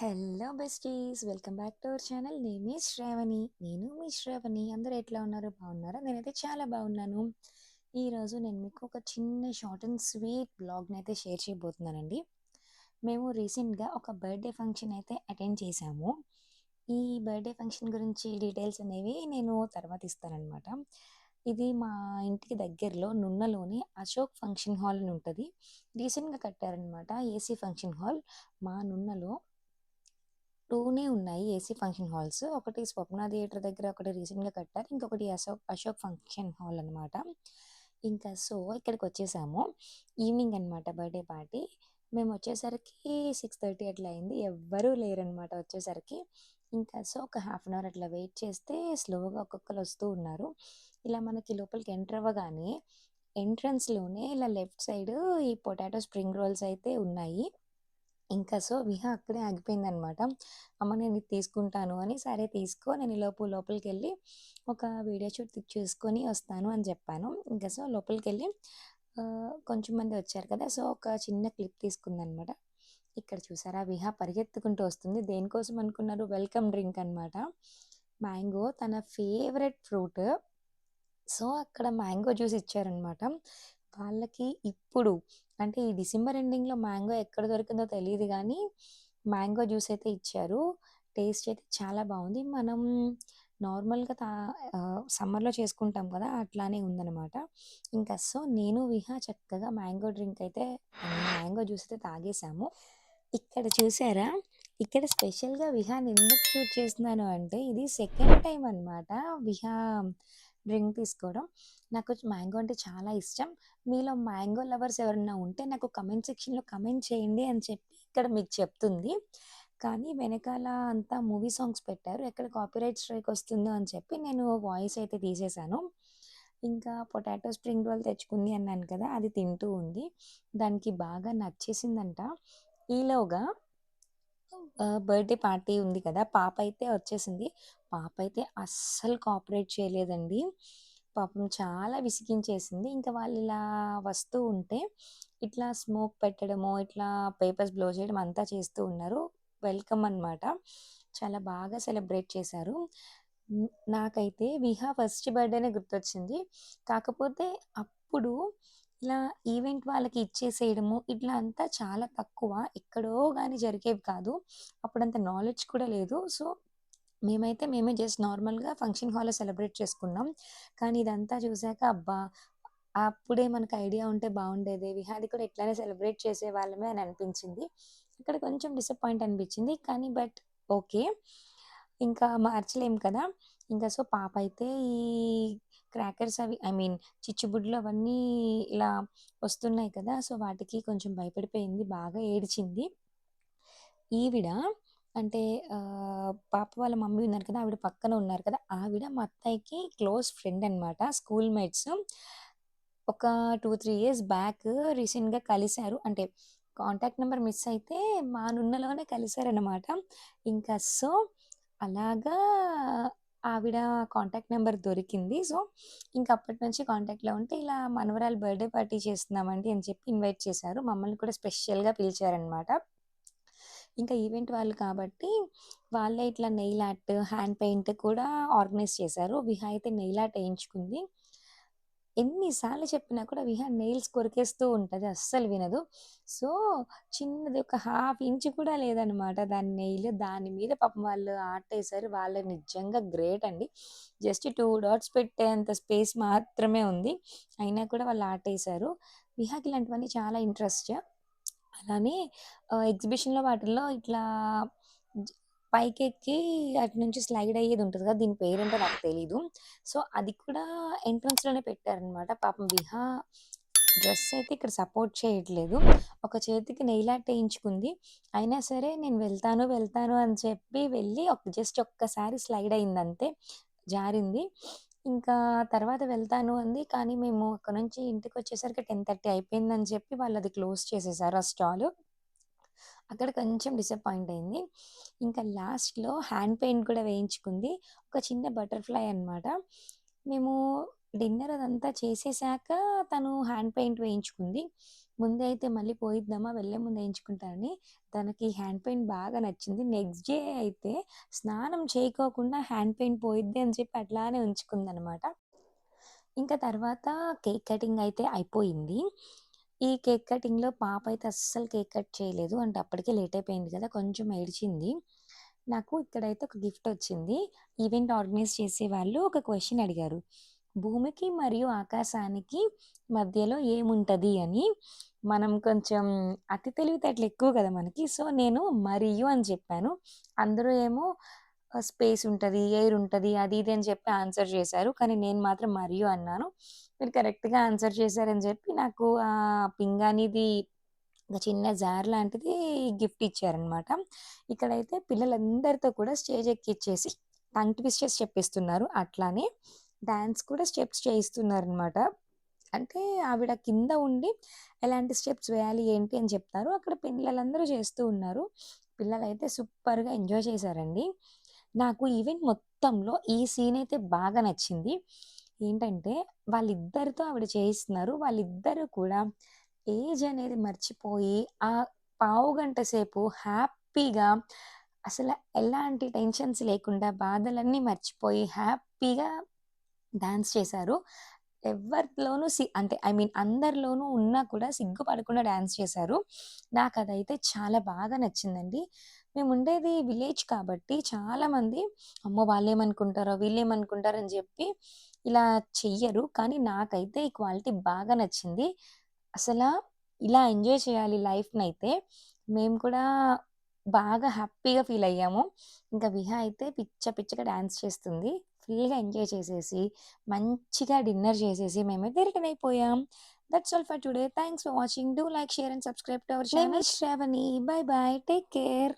Hello besties, welcome back to our channel. Name is Shravani. నేను మీ శ్రావణి. అందరూ ఎట్లా ఉన్నారు? బాగున్నారా? నేనైతే చాలా బాగున్నాను. ఈరోజు నేను మీకు ఒక చిన్న షార్ట్ అండ్ స్వీట్ బ్లాగ్ని అయితే షేర్ చేయబోతున్నానండి. మేము రీసెంట్గా ఒక బర్త్డే ఫంక్షన్ అయితే అటెండ్ చేశాము. ఈ బర్త్డే ఫంక్షన్ గురించి డీటెయిల్స్ అనేవి నేను తర్వాత ఇస్తానన్నమాట. ఇది మా ఇంటికి దగ్గరలో నున్నలోని అశోక్ ఫంక్షన్ హాల్ అని ఉంటుంది. రీసెంట్గా కట్టారనమాట ఏసీ ఫంక్షన్ హాల్ మా నున్నలో. 2 ఉన్నాయి ఏసీ ఫంక్షన్ హాల్స్. ఒకటి స్వప్న థియేటర్ దగ్గర ఒకటి రీసెంట్‌గా కట్టారు. ఇంకొకటి అశోక్ ఫంక్షన్ హాల్ అనమాట. ఇంకా ఇక్కడికొచ్చేసాము. ఈవినింగ్ అనమాట బర్త్‌డే పార్టీ. మేమొచ్చేసరికి 6:30 అట్లా అయింది. ఎవ్వరూ లేరనమాట వచ్చేసరికి. ఒక హాఫ్ అన్ అవర్ అట్లా వెయిట్ చేస్తే స్లోగా ఒక్కొక్కరు వస్తూ ఉన్నారు. ఇలా మనకి లోపలికి ఎంటర్ అవ్వగానే ఎంట్రన్స్‌లోనే ఇలా లెఫ్ట్ సైడ్ ఈ పొటాటో స్ప్రింగ్ రోల్స్ అయితే ఉన్నాయి. విహ అక్కడే ఆగిపోయిందనమాట. అమ్మ నేను ఇది తీసుకుంటాను అని, సరే తీసుకో నేను ఈలోపు లోపలికెళ్ళి ఒక వీడియో షూట్ చేసుకొని వస్తాను అని చెప్పాను. లోపలికెళ్ళి కొంచెం మంది వచ్చారు కదా! ఒక చిన్న క్లిప్ తీసుకుందనమాట. ఇక్కడ చూసారా విహ పరిగెత్తుకుంటూ వస్తుంది. దేనికోసం అనుకున్నారు? వెల్కమ్ డ్రింక్ అనమాట. మ్యాంగో తన ఫేవరెట్ ఫ్రూట్. అక్కడ మ్యాంగో జ్యూస్ ఇచ్చారనమాట. వాళ్ళకి ఇప్పుడు అంటే ఈ డిసెంబర్ ఎండింగ్‌లో మ్యాంగో ఎక్కడ దొరికిందో తెలీదు గానీ, మ్యాంగో జ్యూస్ అయితే ఇచ్చారు. టేస్ట్ అయితే చాలా బావుంది. మనం నార్మల్‌గా సమ్మర్‌లో చేసుకుంటాం కదా! అట్లానే ఉందనమాట. నేను విహ చక్కగా మ్యాంగో డ్రింక్ అయితే మ్యాంగో జ్యూస్ అయితే తాగేసాము. ఇక్కడ చూసారా? ఇక్కడ స్పెషల్‌గా విహాని ఎందుకు షూట్ చేస్తున్నాను అంటే, ఇది సెకండ్ టైమ్ అనమాట విహా డ్రింక్ తీసుకోవడం. నాకు మ్యాంగో అంటే చాలా ఇష్టం. మీలో మ్యాంగో లవర్స్ ఎవరన్నా ఉంటే నాకు కమెంట్ సెక్షన్‌లో కమెంట్ చేయండి అని చెప్పి ఇక్కడ మీకు చెప్తుంది. కానీ వెనకాల అంతా మూవీ సాంగ్స్ పెట్టారు. ఎక్కడ కాపీరైట్ స్ట్రైక్ వస్తుందో అని చెప్పి నేను వాయిస్ అయితే తీసేశాను. ఇంకా పొటాటో స్ప్రింగ్ రోల్ తెచ్చుకుంది అన్నాను కదా! అది తింటూ ఉంది. దానికి బాగా నచ్చేసిందంట. ఈలోగా బర్త్‌డే పార్టీ ఉంది కదా! పాప అయితే వచ్చేసింది. పాప అయితే అస్సలు కోఆపరేట్ చేయలేదండి. పాపం చాలా విసిగించేసింది. వాళ్ళిలా వస్తూ ఉంటే, ఇట్లా స్మోక్ పెట్టడము, ఇట్లా పేపర్స్ బ్లో చేయడం అంతా చేస్తూ ఉన్నారు. వెల్కమ్ అనమాట. చాలా బాగా సెలబ్రేట్ చేశారు. నాకైతే విహా ఫస్ట్ బర్త్‌డేనే గుర్తొచ్చింది. కాకపోతే అప్పుడు ఇలా ఈవెంట్ వాళ్ళకి ఇచ్చేసేయడము, ఇట్లా అంతా చాలా తక్కువ. ఎక్కడో గాని జరిగేవి కాదు. అప్పుడంత నాలెడ్జ్ కూడా లేదు. మేమే జస్ట్ నార్మల్‌గా ఫంక్షన్ హాల్‌లో సెలబ్రేట్ చేసుకున్నాం. కానీ ఇదంతా చూసాక అబ్బా! అప్పుడే మనకు ఐడియా ఉంటే బావుండేదే. విహాది కూడా ఇట్లానే సెలబ్రేట్ చేసేవాళ్ళమే అని అనిపించింది. ఇక్కడ కొంచెం డిసప్పాయింట్ అనిపించింది. కానీ ఓకే. ఇంకా మార్చలేం కదా! పాప అయితే ఈ క్రాకర్స్ అవి ఐ మీన్ చిచ్చుబుడ్లు అవన్నీ ఇలా వస్తున్నాయి కదా! వాటికి కొంచెం భయపడిపోయింది. బాగా ఏడిచింది. ఈవిడ అంటే పాప వాళ్ళ మమ్మీ ఉన్నారు కదా! ఆవిడ పక్కన ఉన్నారు కదా! ఆవిడ మా అత్తయ్యకి క్లోజ్ ఫ్రెండ్ అనమాట. School mates. ఒక 2, 3 ఇయర్స్ బ్యాక్ రీసెంట్‌గా కలిసారు. అంటే కాంటాక్ట్ నంబర్ మిస్ అయితే మా నున్నలోనే కలిసారనమాట. ఇంకా సో, అలాగా ఆవిడ కాంటాక్ట్ నంబర్ దొరికింది. అప్పటి నుంచి కాంటాక్ట్‌లో ఉంటే ఇలా మనవరాలు బర్త్‌డే పార్టీ చేస్తున్నామండి అని చెప్పి ఇన్వైట్ చేశారు. మమ్మల్ని కూడా స్పెషల్‌గా పిలిచారనమాట. ఈవెంట్ వాళ్ళు కాబట్టి, వాళ్ళే ఇట్లా నెయిల్ ఆర్ట్, హ్యాండ్ పెయింట్ కూడా ఆర్గనైజ్ చేశారు. విహా అయితే నెయిల్ ఆర్ట్ ఏయించుకుంది. ఎన్ని సార్లు చెప్పినా కూడా విహా నెయిల్స్ కొరికేస్తూ ఉంటది. అస్సలు వినదు. సో, చిన్నది ఒక హాఫ్ ఇంచ్ కూడా లేదనమాట దాని నెయిల్. దాని మీద పాపం వాళ్ళు ఆర్ట్ ఏసారు. వాళ్ళు నిజంగా గ్రేట్ అండి. జస్ట్ 2 డాట్స్ పెట్టేంత స్పేస్ మాత్రమే ఉంది. అయినా కూడా వాళ్ళు ఆర్ట్ ఏసారు. విహాకి ఇలాంటివన్నీ చాలా ఇంట్రెస్ట్. అలానే ఎగ్జిబిషన్‌లో వాటిల్లో ఇట్లా జ పైకెక్కి అటు నుంచి స్లైడ్ అయ్యేది ఉంటది కదా! దీని పేరేంటో నాకు తెలీదు. అది కూడా ఎంట్రన్స్‌లోనే పెట్టారనమాట. పాపం విహా డ్రెస్ అయితే ఇక్కడ సపోర్ట్ చేయట్లేదు. ఒక చేతికి నెయిల్ ఆర్ట్ ఏయించుకుంది. అయినా సరే నేను వెళ్తాను అని చెప్పి వెళ్ళి జస్ట్ ఒక్కసారి స్లైడ్ అయిందంతే. జారింది. ఇంకా తర్వాత వెళ్తాను అంది. కానీ మేము అక్కడి నుంచి ఇంటికొచ్చేసరికి 10:30 అయిపోయిందని చెప్పి వాళ్ళది క్లోజ్ చేసేసారు ఆ స్టాలు. అక్కడ కొంచెం డిసప్పాయింట్ అయింది. లాస్ట్‌లో హ్యాండ్ పెయింట్ కూడా వేయించుకుంది. ఒక చిన్న బటర్‌ఫ్లై అనమాట. మేము డిన్నర్ అదంతా చేసేసాక తను హ్యాండ్ పెయింట్ వేయించుకుంది. ముందే అయితే మళ్ళీ పోయిద్దామా వెళ్ళే ముందు వేయించుకుంటా అని. తనకి హ్యాండ్ పెయింట్ బాగా నచ్చింది. నెక్స్ట్ డే అయితే స్నానం చేయకోకుండా హ్యాండ్ పెయింట్ పోయిద్ది అని చెప్పి అట్లానే ఉంచుకుందనమాట. ఇంకా తర్వాత కేక్ కటింగ్ అయితే అయిపోయింది. ఈ కేక్ కటింగ్‌లో పాప అయితే అస్సలు కేక్ కట్ చేయలేదు. అంటే అప్పటికే లేట్ అయిపోయింది కదా! కొంచెం ఏడ్చింది. నాకు ఇక్కడైతే ఒక గిఫ్ట్ వచ్చింది. ఈవెంట్ ఆర్గనైజ్ చేసేవాళ్ళు ఒక క్వెషన్ అడిగారు. భూమికి మరియు ఆకాశానికి మధ్యలో ఏముంటది అని. మనం కొంచెం అతి తెలివితేటలు ఎక్కువ కదా మనకి. సో, నేను మరియు అని చెప్పాను. అందరూ ఏమో స్పేస్ ఉంటది, ఎయిర్ ఉంటది, అది ఇది అని చెప్పి ఆన్సర్ చేశారు. కానీ నేను మాత్రం మరియు అన్నాను. మీరు కరెక్ట్‌గా ఆన్సర్ చేశారని చెప్పి నాకు పింగాణిది ఒక చిన్న జార్ లాంటిది గిఫ్ట్ ఇచ్చారనమాట. ఇక్కడైతే పిల్లలందరితో కూడా స్టేజ్ ఎక్కిచ్చేసి టంగ్ ట్విస్టర్స్ చెప్పిస్తున్నారు. అట్లానే డాన్స్ కూడా స్టెప్స్ చేయిస్తున్నారనమాట. అంటే ఆవిడ కింద ఉండి ఎలాంటి స్టెప్స్ వేయాలి, ఏంటి అని చెప్తారు. అక్కడ పిల్లలందరూ చేస్తూ ఉన్నారు. పిల్లలైతే సూపర్‌గా ఎంజాయ్ చేశారండి. నాకు ఈవెంట్ మొత్తంలో ఈ సీన్ అయితే బాగా నచ్చింది. ఏంటంటే వాళ్ళిద్దరితో ఆవిడ చేయిస్తున్నారు. వాళ్ళిద్దరూ కూడా ఏజ్ అనేది మర్చిపోయి ఆ పావుగంట సేపు హ్యాపీగా అసల ఎలాంటి టెన్షన్స్ లేకుండా బాధలన్నీ మర్చిపోయి హ్యాపీగా డాన్స్ చేశారు. ఎవ్వరిలోనూ అంటే ఐ మీన్ అందరిలోనూ ఉన్నా కూడా సిగ్గుపడకుండా డాన్స్ చేశారు. నాకదైతే చాలా బాగా నచ్చిందండి. మేముండేది విలేజ్ కాబట్టి చాలామంది అమ్మో! వాళ్ళేమనుకుంటారో, వీళ్ళేమనుకుంటారో అని జెప్పి ఇలా చెయ్యరు. కానీ నాకైతే ఈ క్వాలిటీ బాగా నచ్చింది. అసలా ఇలా ఎంజాయ్ చేయాలి లైఫ్‌నైతే. మేము కూడా బాగా హ్యాపీగా ఫీలయ్యాము. ఇంకా విహా అయితే పిచ్చ పిచ్చగా డాన్స్ చేస్తుంది. ఫుల్‌గా ఎంజాయ్ చేసేసి, మంచిగా డిన్నర్ చేసేసి మేమైతే రిటర్న్ అయిపోయాం. That's all for today. Thanks for watching. Do like, share and subscribe to our channel. Name is Shravani. Bye bye. Take care.